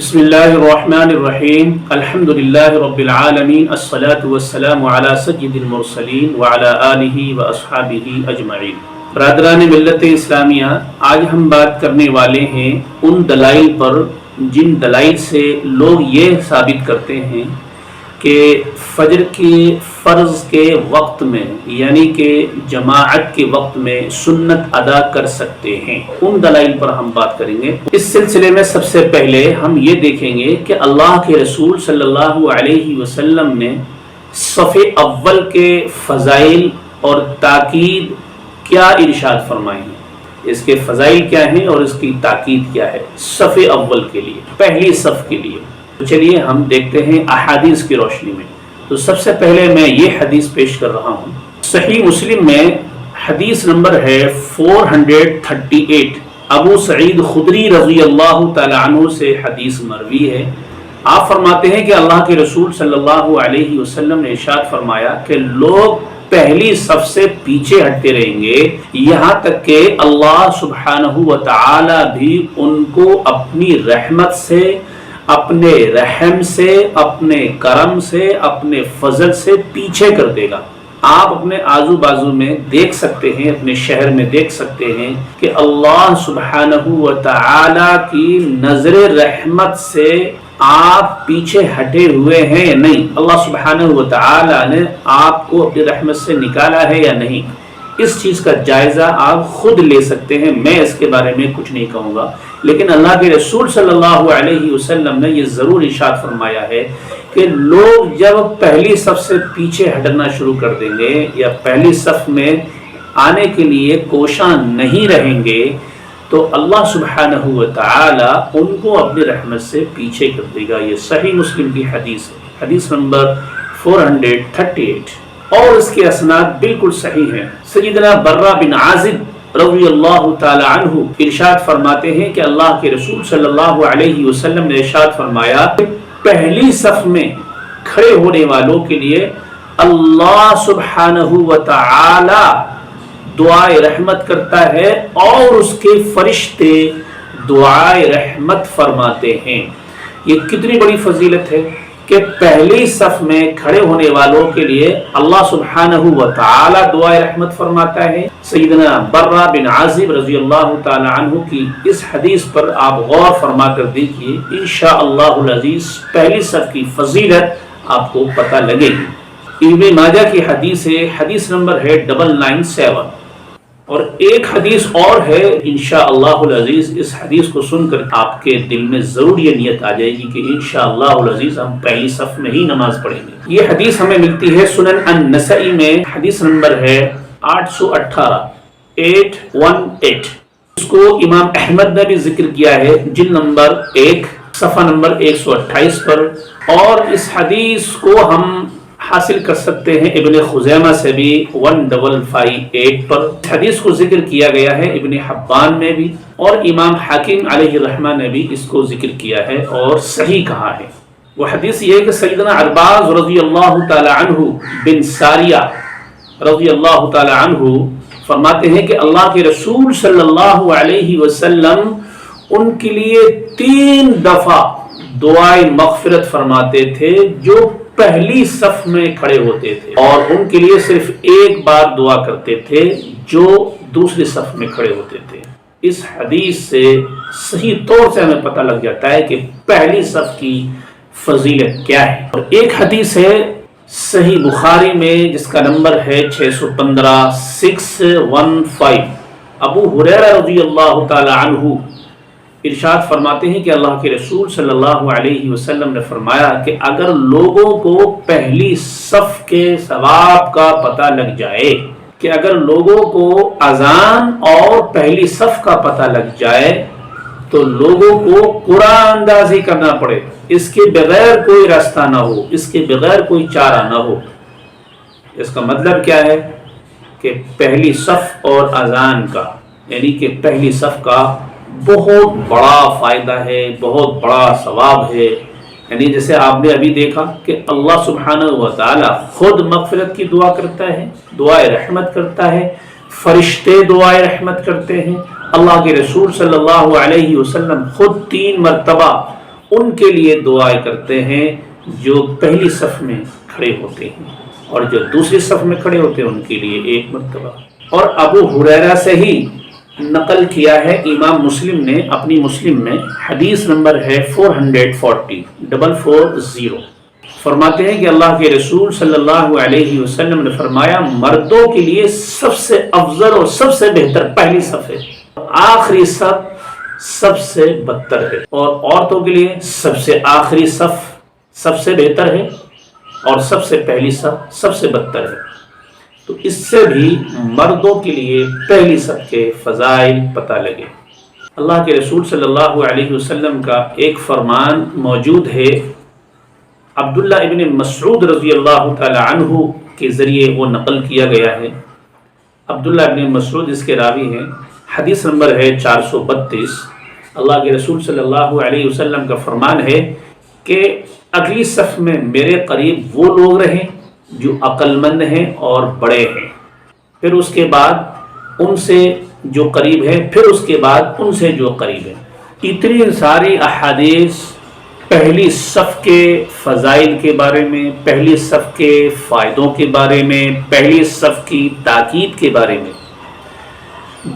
بسم اللہ الرحمن الرحیم الحمد للہ رب العالمین الصلاة والسلام علی سید المرسلین وعلی آلہ واصحابہ اجمعین۔ برادران ملت اسلامیہ، آج ہم بات کرنے والے ہیں ان دلائل پر جن دلائل سے لوگ یہ ثابت کرتے ہیں کہ فجر کے فرض کے وقت میں یعنی کہ جماعت کے وقت میں سنت ادا کر سکتے ہیں۔ ان دلائل پر ہم بات کریں گے۔ اس سلسلے میں سب سے پہلے ہم یہ دیکھیں گے کہ اللہ کے رسول صلی اللہ علیہ وسلم نے صف اول کے فضائل اور تاکید کیا ارشاد فرمائے ہیں، اس کے فضائل کیا ہیں اور اس کی تاکید کیا ہے صف اول کے لیے، پہلی صف کے لیے۔ چلیے ہم دیکھتے ہیں احادیث کی روشنی میں۔ تو سب سے پہلے میں یہ حدیث پیش کر رہا ہوں، صحیح مسلم میں حدیث نمبر ہے 438، ابو سعید خدری رضی اللہ تعالی عنہ سے حدیث مروی ہے۔ آپ فرماتے ہیں کہ اللہ کے رسول صلی اللہ علیہ وسلم نے ارشاد فرمایا کہ لوگ پہلی صف سے پیچھے ہٹتے رہیں گے یہاں تک کہ اللہ سبحانہ و تعالی بھی ان کو اپنی رحمت سے، اپنے رحم سے، اپنے کرم سے، اپنے فضل سے پیچھے کر دے گا۔ آپ اپنے آزو بازو میں دیکھ سکتے ہیں، اپنے شہر میں دیکھ سکتے ہیں کہ اللہ سبحانہ و تعالی کی نظر رحمت سے آپ پیچھے ہٹے ہوئے ہیں یا نہیں، اللہ سبحانہ و تعالی نے آپ کو اپنی رحمت سے نکالا ہے یا نہیں، اس چیز کا جائزہ آپ خود لے سکتے ہیں۔ میں اس کے بارے میں کچھ نہیں کہوں گا، لیکن اللہ کے رسول صلی اللہ علیہ وسلم نے یہ ضرور ارشاد فرمایا ہے کہ لوگ جب پہلی صف سے پیچھے ہٹنا شروع کر دیں گے یا پہلی صف میں آنے کے لیے کوشاں نہیں رہیں گے تو اللہ سبحانہ و تعالی ان کو اپنی رحمت سے پیچھے کر دے گا۔ یہ صحیح مسلم کی حدیث ہے، حدیث نمبر 438، اور اس کے اسناد بالکل صحیح ہیں۔ سیدنا برہ بن عازب رضی اللہ تعالی عنہ ارشاد فرماتے ہیں کہ اللہ کے رسول صلی اللہ علیہ وسلم نے ارشاد فرمایا کہ پہلی صف میں کھڑے ہونے والوں کے لیے اللہ سبحانہ و تعالی دعائے رحمت کرتا ہے اور اس کے فرشتے دعائے رحمت فرماتے ہیں۔ یہ کتنی بڑی فضیلت ہے کہ پہلی صف میں کھڑے ہونے والوں کے لیے اللہ سبحانہ و تعالی دعائے رحمت فرماتا ہے۔ سیدنا برہ بن عازب رضی اللہ تعالی عنہ کی اس حدیث پر آپ غور فرما کر دیکھیے، انشاءاللہ العزیز پہلی صف کی فضیلت آپ کو پتہ لگے گی۔ ابن ماجہ کی حدیث ہے، حدیث نمبر ہے 997، اور ایک حدیث اور ہے انشاءاللہ العزیز۔ اس حدیث کو سن کر آپ کے دل میں ضرور یہ نیت آ جائے گی کہ انشاءاللہ العزیز ہم پہلی صف میں ہی نماز پڑھیں گے۔ یہ حدیث ہمیں ملتی ہے سنن النسائی میں، حدیث نمبر ہے 818، 818۔ اس کو امام احمد نے بھی ذکر کیا ہے جلد نمبر 1 صفحہ نمبر 128 پر، اور اس حدیث کو ہم حاصل کر سکتے ہیں ابن خزیمہ سے بھی 1558 پر۔ حدیث کو ذکر کیا گیا ہے ابن حبان میں بھی، اور امام حاکم علیہ الرحمہ نے بھی اس کو ذکر کیا ہے اور صحیح کہا ہے۔ وہ حدیث یہ ہے کہ سیدنا عرباز رضی اللہ تعالی عنہ بن ساریہ رضی اللہ تعالی عنہ فرماتے ہیں کہ اللہ کے رسول صلی اللہ علیہ وسلم ان کے لیے 3 دفعہ دعائے مغفرت فرماتے تھے جو پہلی صف میں کھڑے ہوتے تھے، اور ان کے لیے صرف ایک بار دعا کرتے تھے جو دوسری صف میں کھڑے ہوتے تھے۔ اس حدیث سے صحیح طور سے ہمیں پتہ لگ جاتا ہے کہ پہلی صف کی فضیلت کیا ہے۔ اور ایک حدیث ہے صحیح بخاری میں جس کا نمبر ہے 615، 615، ابو ہریرہ رضی اللہ تعالی عنہ ارشاد فرماتے ہیں کہ اللہ کے رسول صلی اللہ علیہ وسلم نے فرمایا کہ اگر لوگوں کو پہلی صف کے ثواب کا پتہ لگ جائے، کہ اگر لوگوں کو اذان اور پہلی صف کا پتہ لگ جائے تو لوگوں کو قرآن اندازی کرنا پڑے، اس کے بغیر کوئی راستہ نہ ہو، اس کے بغیر کوئی چارہ نہ ہو۔ اس کا مطلب کیا ہے کہ پہلی صف اور اذان کا یعنی کہ پہلی صف کا بہت بڑا فائدہ ہے، بہت بڑا ثواب ہے۔ یعنی جیسے آپ نے ابھی دیکھا کہ اللہ سبحانہ و تعالی خود مغفرت کی دعا کرتا ہے، دعائے رحمت کرتا ہے، فرشتے دعائے رحمت کرتے ہیں، اللہ کے رسول صلی اللہ علیہ وسلم خود 3 مرتبہ ان کے لیے دعائیں کرتے ہیں جو پہلی صف میں کھڑے ہوتے ہیں، اور جو دوسری صف میں کھڑے ہوتے ہیں ان کے لیے 1 مرتبہ۔ اور ابو ہریرہ سے ہی نقل کیا ہے امام مسلم نے اپنی مسلم میں، حدیث نمبر ہے 440 فرماتے ہیں کہ اللہ کے رسول صلی اللہ علیہ وسلم نے فرمایا، مردوں کے لیے سب سے افضل اور سب سے بہتر پہلی صف ہے، آخری صف سب سے بدتر ہے، اور عورتوں کے لیے سب سے آخری صف سب سے بہتر ہے، اور سب سے پہلی صف سب سے بدتر ہے۔ تو اس سے بھی مردوں کے لیے پہلی صف کے فضائل پتہ لگے۔ اللہ کے رسول صلی اللہ علیہ وسلم کا ایک فرمان موجود ہے، عبداللہ ابن مسعود رضی اللہ تعالی عنہ کے ذریعے وہ نقل کیا گیا ہے۔ عبداللہ ابن مسعود اس کے راوی ہیں، حدیث نمبر ہے 432۔ اللہ کے رسول صلی اللہ علیہ وسلم کا فرمان ہے کہ اگلی صف میں میرے قریب وہ لوگ رہیں جو عقل مند ہیں اور بڑے ہیں، پھر اس کے بعد ان سے جو قریب ہے، پھر اس کے بعد ان سے جو قریب ہے۔ اتنی ساری احادیث پہلی صف کے فضائل کے بارے میں، پہلی صف کے فائدوں کے بارے میں، پہلی صف کی تاکید کے بارے میں،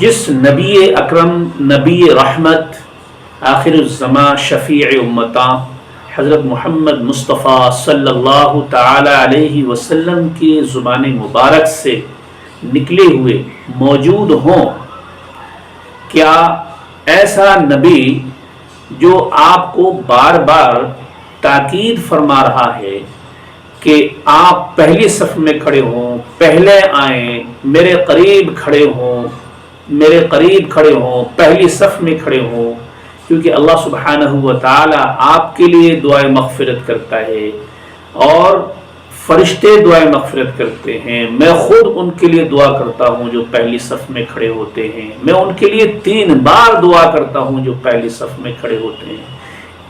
جس نبی اکرم، نبی رحمت، آخر الزمان، شفیع امتاں حضرت محمد مصطفیٰ صلی اللہ تعالی علیہ وسلم کی زبان مبارک سے نکلے ہوئے موجود ہوں۔ کیا ایسا نبی جو آپ کو بار بار تاکید فرما رہا ہے کہ آپ پہلی صف میں کھڑے ہوں، پہلے آئیں، میرے قریب کھڑے ہوں، میرے قریب کھڑے ہوں، پہلی صف میں کھڑے ہوں، کیونکہ اللہ سبحانہ و تعالی آپ کے لیے دعائیں مغفرت کرتا ہے، اور فرشتے دعائیں مغفرت کرتے ہیں۔ میں خود ان کے لیے دعا کرتا ہوں جو پہلی صف میں کھڑے ہوتے ہیں، میں ان کے لیے 3 بار دعا کرتا ہوں جو پہلی صف میں کھڑے ہوتے ہیں۔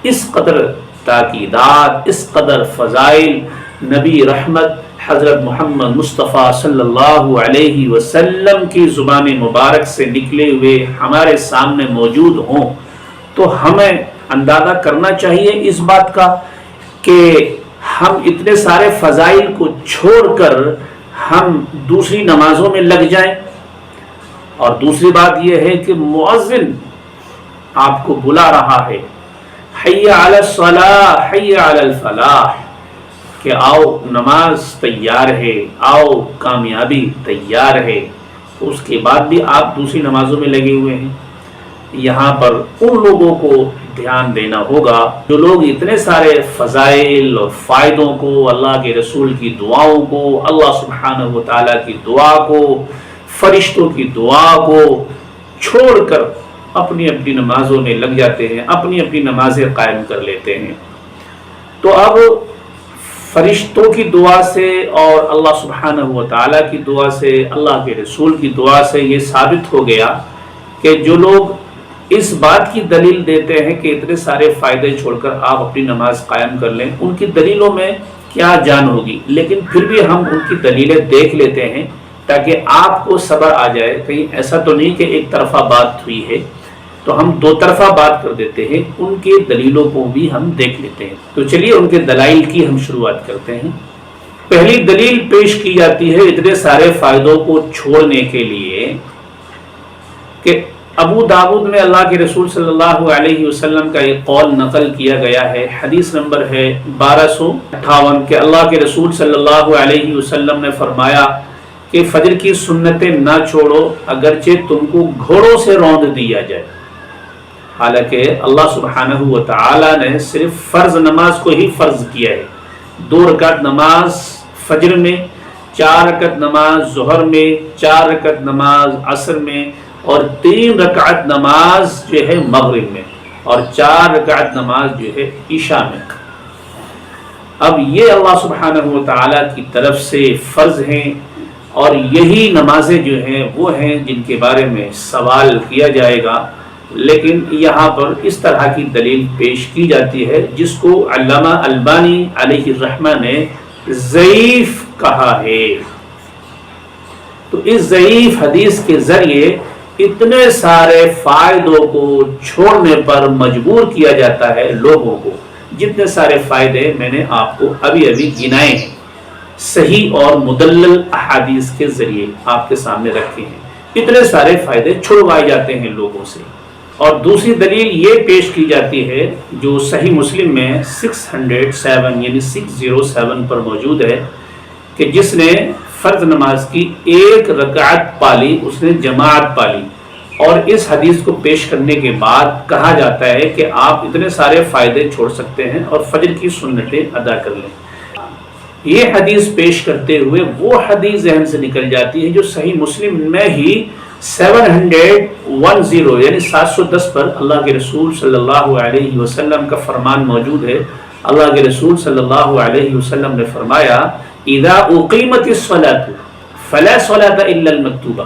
اس قدر تاکیدات، اس قدر فضائل نبی رحمت حضرت محمد مصطفیٰ صلی اللہ علیہ وسلم کی زبان مبارک سے نکلے ہوئے ہمارے سامنے موجود ہوں، تو ہمیں اندازہ کرنا چاہیے اس بات کا کہ ہم اتنے سارے فضائل کو چھوڑ کر ہم دوسری نمازوں میں لگ جائیں۔ اور دوسری بات یہ ہے کہ مؤذن آپ کو بلا رہا ہے، حی علی الصلاۃ، حی علی الفلاح، کہ آؤ نماز تیار ہے، آؤ کامیابی تیار ہے، اس کے بعد بھی آپ دوسری نمازوں میں لگے ہوئے ہیں۔ یہاں پر ان لوگوں کو دھیان دینا ہوگا جو لوگ اتنے سارے فضائل اور فائدوں کو، اللہ کے رسول کی دعاؤں کو، اللہ سبحانہ و تعالیٰ کی دعا کو، فرشتوں کی دعا کو چھوڑ کر اپنی اپنی نمازوں میں لگ جاتے ہیں، اپنی اپنی نمازیں قائم کر لیتے ہیں۔ تو اب فرشتوں کی دعا سے اور اللہ سبحانہ و تعالیٰ کی دعا سے، اللہ کے رسول کی دعا سے یہ ثابت ہو گیا کہ جو لوگ اس بات کی دلیل دیتے ہیں کہ اتنے سارے فائدے چھوڑ کر آپ اپنی نماز قائم کر لیں، ان کی دلیلوں میں کیا جان ہوگی، لیکن پھر بھی ہم ان کی دلیلیں دیکھ لیتے ہیں تاکہ آپ کو صبر آ جائے، کہیں ایسا تو نہیں کہ ایک طرفہ بات ہوئی ہے، تو ہم 2 طرفہ بات کر دیتے ہیں، ان کی دلیلوں کو بھی ہم دیکھ لیتے ہیں۔ تو چلیے ان کے دلائل کی ہم شروعات کرتے ہیں۔ پہلی دلیل پیش کی جاتی ہے اتنے سارے فائدوں کو چھوڑنے کے لیے کہ ابو داؤد میں اللہ کے رسول صلی اللہ علیہ وسلم کا ایک قول نقل کیا گیا ہے، حدیث نمبر ہے 1258، کہ اللہ کے رسول صلی اللہ علیہ وسلم نے فرمایا کہ فجر کی سنتیں نہ چھوڑو اگرچہ تم کو گھوڑوں سے روند دیا جائے۔ حالانکہ اللہ سبحانہ و تعالی نے صرف فرض نماز کو ہی فرض کیا ہے، 2 رکعت نماز فجر میں، 4 رکعت نماز ظہر میں، 4 رکعت نماز عصر میں، اور 3 رکعت نماز جو ہے مغرب میں، اور 4 رکعت نماز جو ہے عشاء میں۔ اب یہ اللہ سبحانہ و تعالیٰ کی طرف سے فرض ہیں، اور یہی نمازیں جو ہیں وہ ہیں جن کے بارے میں سوال کیا جائے گا، لیکن یہاں پر اس طرح کی دلیل پیش کی جاتی ہے جس کو علامہ البانی علیہ الرحمہ نے ضعیف کہا ہے۔ تو اس ضعیف حدیث کے ذریعے اتنے سارے فائدوں کو چھوڑنے پر مجبور کیا جاتا ہے لوگوں کو. جتنے سارے فائدے میں نے آپ کو ابھی گنائے ہیں، صحیح اور مدلل احادیث کے ذریعے آپ کے سامنے رکھے ہیں، اتنے سارے فائدے چھڑوائے جاتے ہیں لوگوں سے. اور دوسری دلیل یہ پیش کی جاتی ہے جو صحیح مسلم میں 607 یعنی 607 پر موجود ہے کہ جس نے فرض نماز کی ایک رکعت پالی اس نے جماعت پالی، اور اس حدیث کو پیش کرنے کے بعد کہا جاتا ہے کہ آپ اتنے سارے فائدے چھوڑ سکتے ہیں اور فجر کی سنتیں ادا کر لیں. یہ حدیث پیش کرتے ہوئے وہ حدیث ذہن سے نکل جاتی ہے جو صحیح مسلم میں ہی 710 یعنی 710 پر اللہ کے رسول صلی اللہ علیہ وسلم کا فرمان موجود ہے. اللہ کے رسول صلی اللہ علیہ وسلم نے فرمایا اذا اقیمت الصلاۃ فلا صلاۃ الا المکتوبہ،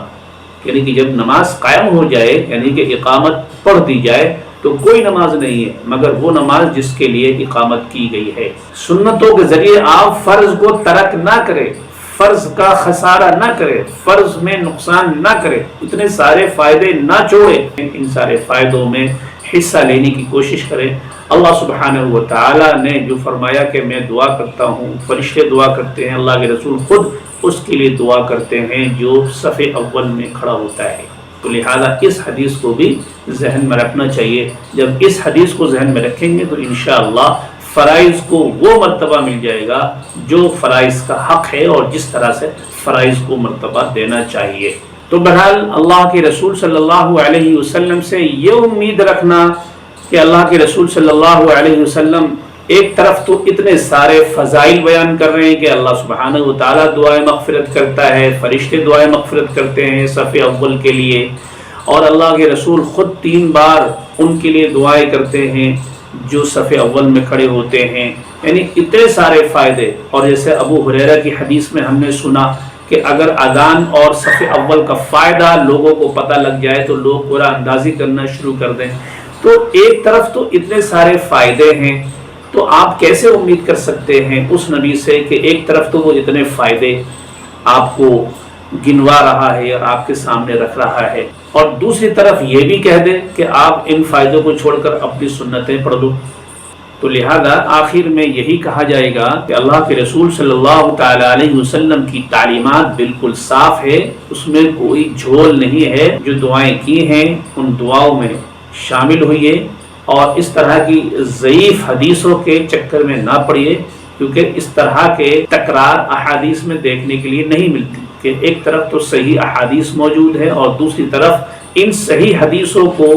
یعنی کہ جب نماز قائم ہو جائے یعنی کہ اقامت پڑھ دی جائے تو کوئی نماز نہیں ہے مگر وہ نماز جس کے لیے اقامت کی گئی ہے. سنتوں کے ذریعے آپ فرض کو ترک نہ کریں، فرض کا خسارہ نہ کرے، فرض میں نقصان نہ کرے، اتنے سارے فائدے نہ چھوڑے، ان سارے فائدوں میں حصہ لینے کی کوشش کریں. اللہ سبحانہ و تعالی نے جو فرمایا کہ میں دعا کرتا ہوں، فرشتے دعا کرتے ہیں، اللہ کے رسول خود اس کے لیے دعا کرتے ہیں جو صف اول میں کھڑا ہوتا ہے. تو لہذا اس حدیث کو بھی ذہن میں رکھنا چاہیے. جب اس حدیث کو ذہن میں رکھیں گے تو انشاءاللہ فرائض کو وہ مرتبہ مل جائے گا جو فرائض کا حق ہے اور جس طرح سے فرائض کو مرتبہ دینا چاہیے. تو بہرحال اللہ کے رسول صلی اللہ علیہ وسلم سے یہ امید رکھنا کہ اللہ کے رسول صلی اللہ علیہ وسلم ایک طرف تو اتنے سارے فضائل بیان کر رہے ہیں کہ اللہ سبحانہ و تعالیٰ دعائیں مغفرت کرتا ہے، فرشتے دعائیں مغفرت کرتے ہیں صف اول کے لیے، اور اللہ کے رسول خود 3 بار ان کے لیے دعائیں کرتے ہیں جو صف اول میں کھڑے ہوتے ہیں. یعنی اتنے سارے فائدے. اور جیسے ابو ہریرہ کی حدیث میں ہم نے سنا کہ اگر اذان اور صف اول کا فائدہ لوگوں کو پتہ لگ جائے تو لوگ قرآن اندازی کرنا شروع کر دیں. تو ایک طرف تو اتنے سارے فائدے ہیں، تو آپ کیسے امید کر سکتے ہیں اس نبی سے کہ ایک طرف تو وہ اتنے فائدے آپ کو گنوا رہا ہے اور آپ کے سامنے رکھ رہا ہے، اور دوسری طرف یہ بھی کہہ دے کہ آپ ان فائدوں کو چھوڑ کر اپنی سنتیں پڑھ لو. تو لہذا آخر میں یہی کہا جائے گا کہ اللہ کے رسول صلی اللہ تعالی علیہ وسلم کی تعلیمات بالکل صاف ہے، اس میں کوئی جھول نہیں ہے. جو دعائیں کی ہیں ان دعاؤں میں شامل ہوئیے اور اس طرح کی ضعیف حدیثوں کے چکر میں نہ پڑیے، کیونکہ اس طرح کے تکرار احادیث میں دیکھنے کے لیے نہیں ملتی کہ ایک طرف تو صحیح احادیث موجود ہے اور دوسری طرف ان صحیح حدیثوں کو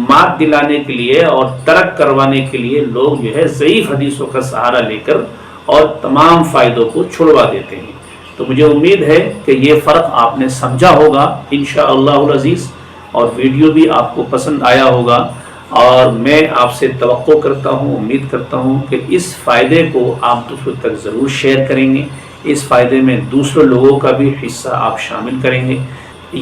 مات دلانے کے لیے اور ترک کروانے کے لیے لوگ جو ہے ضعیف حدیثوں کا سہارا لے کر اور تمام فائدوں کو چھڑوا دیتے ہیں. تو مجھے امید ہے کہ یہ فرق آپ نے سمجھا ہوگا انشاءاللہ العزیز، اور ویڈیو بھی آپ کو پسند آیا ہوگا، اور میں آپ سے توقع کرتا ہوں، امید کرتا ہوں کہ اس فائدے کو آپ دوسروں تک ضرور شیئر کریں گے. اس فائدے میں دوسرے لوگوں کا بھی حصہ آپ شامل کریں گے،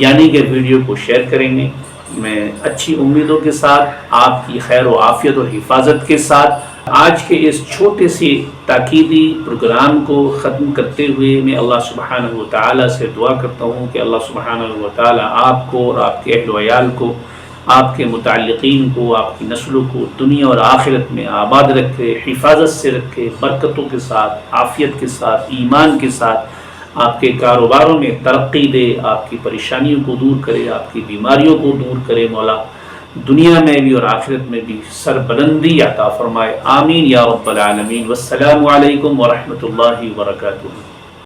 یعنی کہ ویڈیو کو شیئر کریں گے. میں اچھی امیدوں کے ساتھ آپ کی خیر و عافیت اور حفاظت کے ساتھ آج کے اس چھوٹے سی تاکیدی پروگرام کو ختم کرتے ہوئے میں اللہ سبحانہ و تعالیٰ سے دعا کرتا ہوں کہ اللہ سبحانہ و تعالیٰ آپ کو اور آپ کے اہل و عیال کو، آپ کے متعلقین کو، آپ کی نسلوں کو دنیا اور آخرت میں آباد رکھے، حفاظت سے رکھے، برکتوں کے ساتھ، عافیت کے ساتھ، ایمان کے ساتھ آپ کے کاروباروں میں ترقی دے، آپ کی پریشانیوں کو دور کرے، آپ کی بیماریوں کو دور کرے. مولا دنیا میں بھی اور آخرت میں بھی سربلندی عطا فرمائے. آمین یا رب العالمین. والسلام علیکم ورحمۃ اللہ وبرکاتہ.